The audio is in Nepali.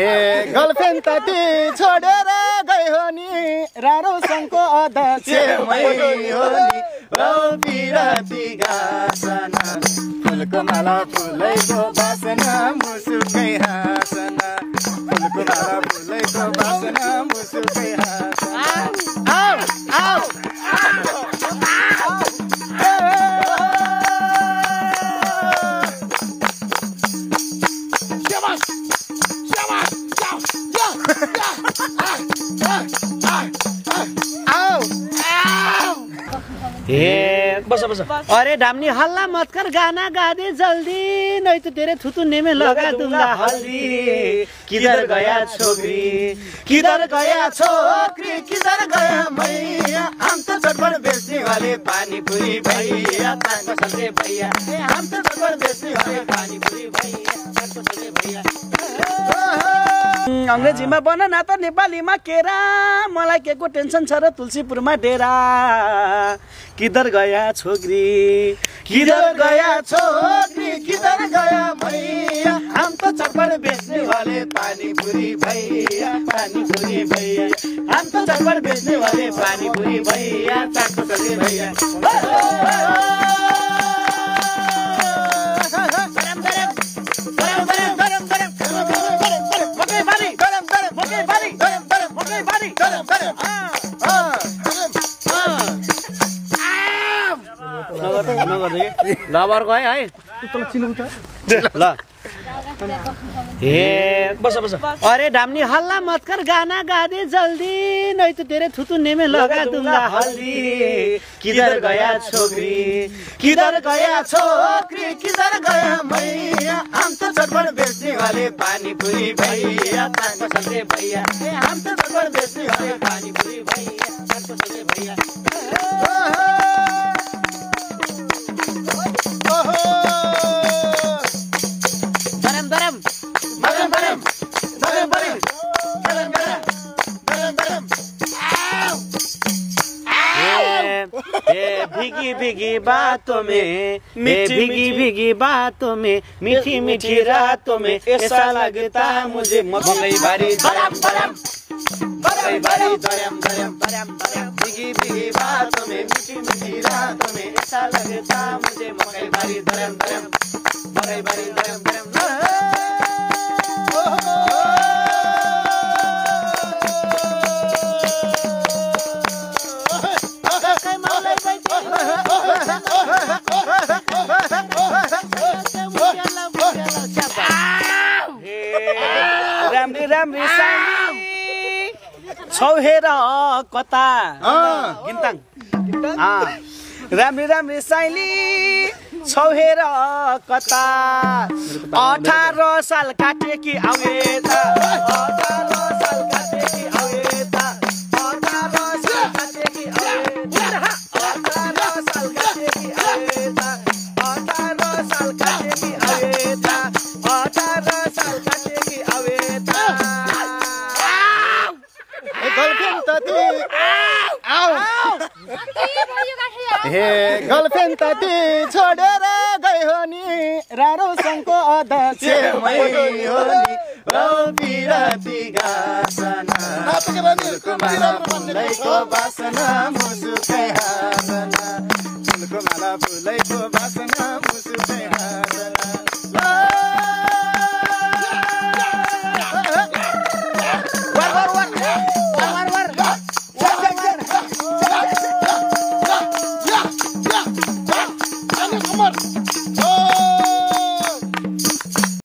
हे गर्लफ्रेन्ड त ती छोडेर गयो नि रारो सङ्घको अध्यक्ष मै हो नि औ बिराती गासना फुलको माला फुलैको बासना मुसुकै हाँसना फुलको माला फुलैको बासना मुसुकै हाँसना आउ आउ बस बस। अरे डामनी हल्ला मत कर, गाना गा दे जल्दी, नहीं तो तेरे थुथुने में लगा दूंगा हल्दी। किधर गया छोकरी, किधर गया छोकरी, किधर गया भैया, हम तो चटपट बेचने वाले पानी पूरी भैया, भैया हम तो चटपट बेचने वाले पानी पूरी भैया। अंग्रेजीमा बन न त नेपालीमा केरा, मलाई के को टेन्सन छ र तुलसीपुरमा डेरा। किधर गया छोकरी, किधर गया छोकरी, किधर गया भैया, हम तो चटपट बेचने वाले पानी पूरी भैया, पानी पूरी भैया, हम तो चटपट बेचने वाले पानी पूरी भैया, चटपट भैया। लबर गयो है ल ए बस बस। अरे डामनी हल्ला मत कर, गाना गा दे जल्दी, नहीं तो तेरे थुथुने में लगा दूंगा हल्दी। किधर गया छोकरी, किधर गया छोकरी, किधर गया भैया, हम तो चटपट बेचने वाले पानी पूरी भैया, भैया हम तो चटपट बेचने वाले पानी पूरी भैया, भैया। भीगी भीगी बातों में, भीगी भीगी बातों में, मीठी मीठी रातों में, ऐसा लगता मुझे मकई बारी धरम धरम, मकई बारी धरम धरम धरम धरम। भीगी भीगी बातों में, मीठी मीठी रातों में, ऐसा लगता मुझे मकई बारी धरम धरम, मकई बारी धरम धरम। राम्री राम्री साली छौहेर कता गिन्ताङ, राम्री राम्री साइली छौहेर कता, 18 साल काटे कि आवे त, 18 साल काटे कि आवे त, 18 साल काटे कि आवे त, 18 साल काटे कि आवे त, 18 साल काटे कि आवे त, 18 साल काटे कि आवे त। गर्लफ्रेन्ड त ती हे गर्लफ्रेन्ड त ती छोडेर गयो नि रारो सङ्घको अध्यक्ष मै हो नि औ बिराती गासना फुलको माला फुलैको बासना मुसुकै हाँसना फुलको माला फुलैको बासना मुसुकै हाँसना।